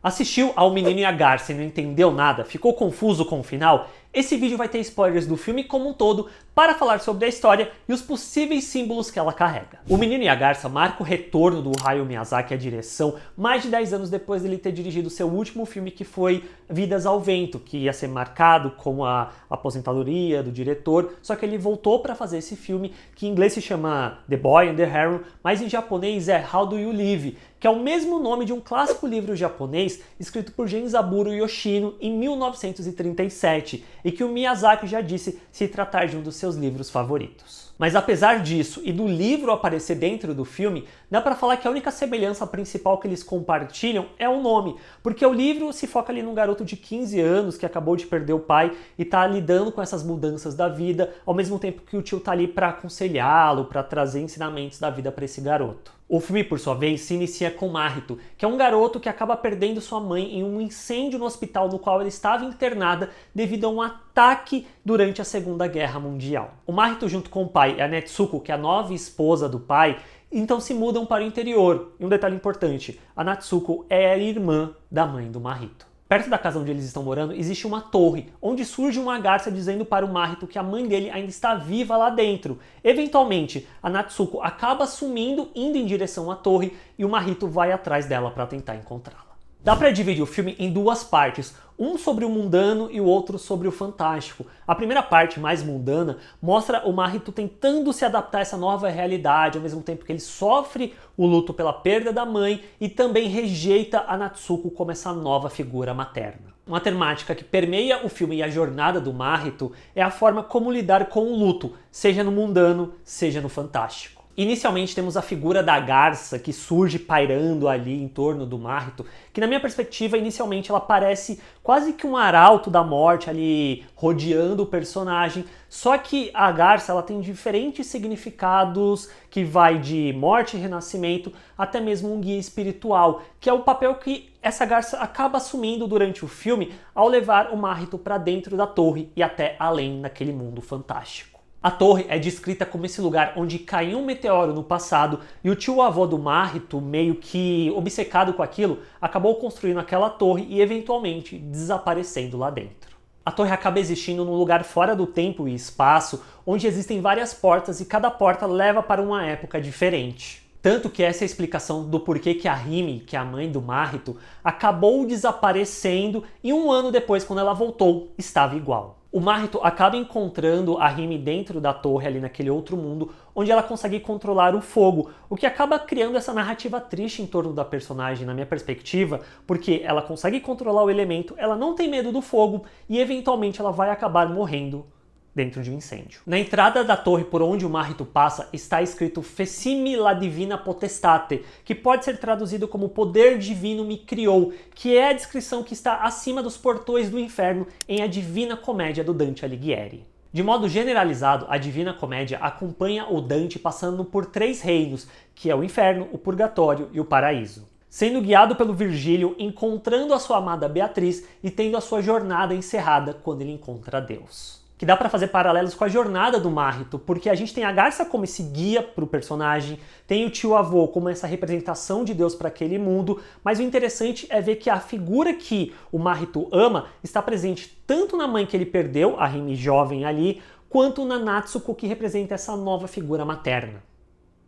Assistiu ao Menino e a Garça e não entendeu nada? Ficou confuso com o final? Esse vídeo vai ter spoilers do filme como um todo para falar sobre a história e os possíveis símbolos que ela carrega. O Menino e a Garça marca o retorno do Hayao Miyazaki à direção mais de 10 anos depois dele ter dirigido seu último filme, que foi Vidas ao Vento, que ia ser marcado com a aposentadoria do diretor, só que ele voltou para fazer esse filme, que em inglês se chama The Boy and the Heron, mas em japonês é How Do You Live?, que é o mesmo nome de um clássico livro japonês escrito por Genzaburo Yoshino em 1937, e que o Miyazaki já disse se tratar de um dos seus livros favoritos. Mas apesar disso e do livro aparecer dentro do filme, dá pra falar que a única semelhança principal que eles compartilham é o nome, porque o livro se foca ali num garoto de 15 anos que acabou de perder o pai e tá lidando com essas mudanças da vida, ao mesmo tempo que o tio tá ali pra aconselhá-lo, pra trazer ensinamentos da vida pra esse garoto. O filme, por sua vez, se inicia com Mahito, que é um garoto que acaba perdendo sua mãe em um incêndio no hospital no qual ela estava internada devido a um ataque durante a Segunda Guerra Mundial. O Mahito, junto com o pai e a Netsuko, que é a nova esposa do pai, então se mudam para o interior. E um detalhe importante, a Natsuko é a irmã da mãe do Mahito. Perto da casa onde eles estão morando existe uma torre, onde surge uma garça dizendo para o Mahito que a mãe dele ainda está viva lá dentro. Eventualmente, a Natsuko acaba sumindo, indo em direção à torre, e o Mahito vai atrás dela para tentar encontrá-la. Dá para dividir o filme em duas partes, um sobre o mundano e o outro sobre o fantástico. A primeira parte, mais mundana, mostra o Mahito tentando se adaptar a essa nova realidade, ao mesmo tempo que ele sofre o luto pela perda da mãe e também rejeita a Natsuko como essa nova figura materna. Uma temática que permeia o filme e a jornada do Mahito é a forma como lidar com o luto, seja no mundano, seja no fantástico. Inicialmente temos a figura da garça que surge pairando ali em torno do Mahito, que na minha perspectiva inicialmente ela parece quase que um arauto da morte ali rodeando o personagem, só que a garça ela tem diferentes significados que vai de morte e renascimento até mesmo um guia espiritual, que é o papel que essa garça acaba assumindo durante o filme ao levar o Mahito para dentro da torre e até além naquele mundo fantástico. A torre é descrita como esse lugar onde caiu um meteoro no passado e o tio-avô do Mahito, meio que obcecado com aquilo, acabou construindo aquela torre e eventualmente desaparecendo lá dentro. A torre acaba existindo num lugar fora do tempo e espaço, onde existem várias portas e cada porta leva para uma época diferente. Tanto que essa é a explicação do porquê que a Hime, que é a mãe do Mahito, acabou desaparecendo e um ano depois, quando ela voltou, estava igual. O Mahito acaba encontrando a Hime dentro da torre, ali naquele outro mundo, onde ela consegue controlar o fogo, o que acaba criando essa narrativa triste em torno da personagem, na minha perspectiva, porque ela consegue controlar o elemento, ela não tem medo do fogo e eventualmente ela vai acabar morrendo dentro de um incêndio. Na entrada da torre por onde o Mahito passa está escrito Fecimi la divina potestate, que pode ser traduzido como poder divino me criou, que é a descrição que está acima dos portões do inferno em A Divina Comédia do Dante Alighieri. De modo generalizado, a Divina Comédia acompanha o Dante passando por 3 reinos, que é o inferno, o purgatório e o paraíso. Sendo guiado pelo Virgílio, encontrando a sua amada Beatriz e tendo a sua jornada encerrada quando ele encontra Deus. Que dá para fazer paralelos com a jornada do Mahito, porque a gente tem a garça como esse guia para o personagem, tem o tio-avô como essa representação de Deus para aquele mundo, mas o interessante é ver que a figura que o Mahito ama está presente tanto na mãe que ele perdeu, a Hime jovem ali, quanto na Natsuko, que representa essa nova figura materna,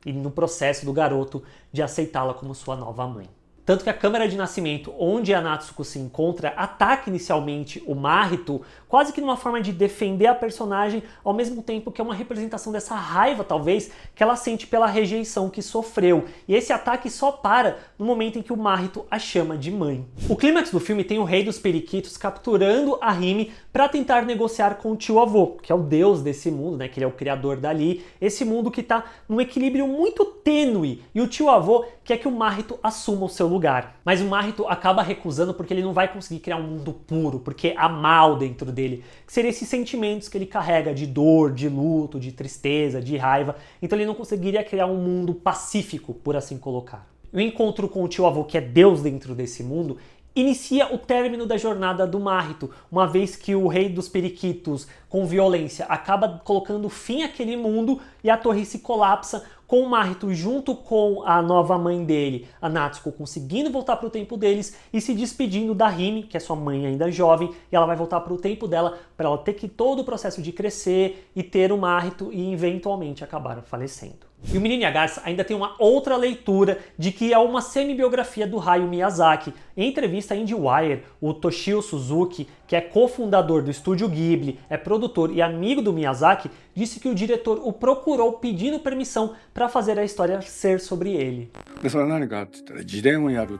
e no processo do garoto de aceitá-la como sua nova mãe. Tanto que a câmara de nascimento, onde a Natsuko se encontra, ataca inicialmente o Mahito, quase que numa forma de defender a personagem, ao mesmo tempo que é uma representação dessa raiva, talvez, que ela sente pela rejeição que sofreu. E esse ataque só para no momento em que o Mahito a chama de mãe. O clímax do filme tem o rei dos periquitos capturando a Hime para tentar negociar com o tio-avô, que é o deus desse mundo, né, que ele é o criador dali, esse mundo que está num equilíbrio muito tênue, e o tio-avô quer que o Mahito assuma o seu lugar. Mas o Mahito acaba recusando porque ele não vai conseguir criar um mundo puro, porque há mal dentro dele, que seriam esses sentimentos que ele carrega de dor, de luto, de tristeza, de raiva, então ele não conseguiria criar um mundo pacífico, por assim colocar. O encontro com o tio-avô, que é Deus dentro desse mundo, inicia o término da jornada do Mahito, uma vez que o rei dos periquitos, com violência, acaba colocando fim àquele mundo e a torre se colapsa com o Mahito junto com a nova mãe dele, a Natsuko, conseguindo voltar para o tempo deles e se despedindo da Hime, que é sua mãe ainda jovem, e ela vai voltar para o tempo dela para ela ter que todo o processo de crescer e ter o Mahito e eventualmente acabar falecendo. E o Menino e a Garça ainda tem uma outra leitura de que é uma semi-biografia do Hayao Miyazaki. Em entrevista à IndieWire, o Toshio Suzuki, que é cofundador do estúdio Ghibli, é produtor e amigo do Miyazaki, disse que o diretor o procurou pedindo permissão para fazer a história ser sobre ele. でそれは何かって言ったら自伝をやる。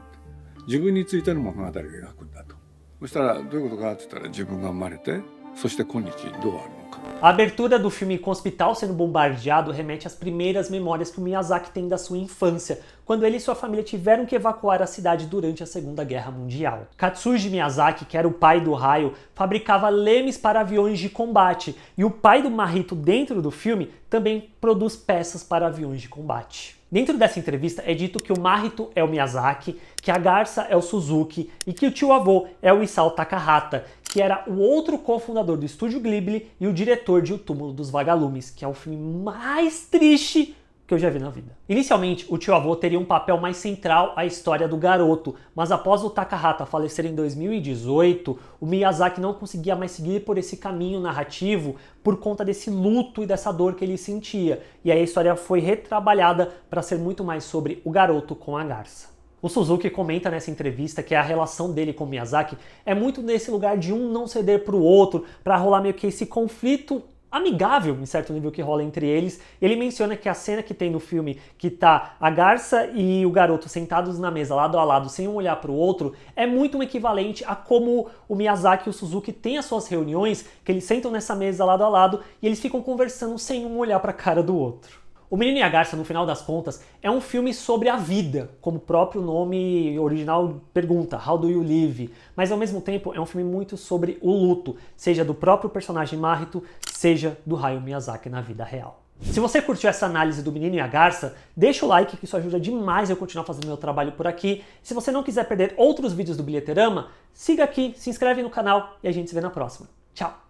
自分についての物語を描くんだと。そしたらどういうことかって言ったら自分が生まれて、そして今日どうあるのか。 A abertura do filme com o hospital sendo bombardeado remete às primeiras memórias que o Miyazaki tem da sua infância, quando ele e sua família tiveram que evacuar a cidade durante a Segunda Guerra Mundial. Katsuji Miyazaki, que era o pai do Hayao, fabricava lemes para aviões de combate, e o pai do Mahito dentro do filme também produz peças para aviões de combate. Dentro dessa entrevista é dito que o Mahito é o Miyazaki, que a Garça é o Suzuki e que o tio-avô é o Isao Takahata, que era o outro cofundador do estúdio Ghibli e o diretor de O Túmulo dos Vagalumes, que é o filme mais triste que eu já vi na vida. Inicialmente, o tio-avô teria um papel mais central à história do garoto, mas após o Takahata falecer em 2018, o Miyazaki não conseguia mais seguir por esse caminho narrativo por conta desse luto e dessa dor que ele sentia, e aí a história foi retrabalhada para ser muito mais sobre o garoto com a garça. O Suzuki comenta nessa entrevista que a relação dele com o Miyazaki é muito nesse lugar de um não ceder para o outro, para rolar meio que esse conflito amigável, em certo nível, que rola entre eles. Ele menciona que a cena que tem no filme, que tá a garça e o garoto sentados na mesa lado a lado, sem um olhar para o outro, é muito um equivalente a como o Miyazaki e o Suzuki têm as suas reuniões, que eles sentam nessa mesa lado a lado e eles ficam conversando sem um olhar para a cara do outro. O Menino e a Garça, no final das contas, é um filme sobre a vida, como o próprio nome original pergunta, How do you live? Mas ao mesmo tempo é um filme muito sobre o luto, seja do próprio personagem Mahito, seja do Hayao Miyazaki na vida real. Se você curtiu essa análise do Menino e a Garça, deixa o like que isso ajuda demais eu continuar fazendo meu trabalho por aqui. Se você não quiser perder outros vídeos do Bilheterama, siga aqui, se inscreve no canal e a gente se vê na próxima. Tchau!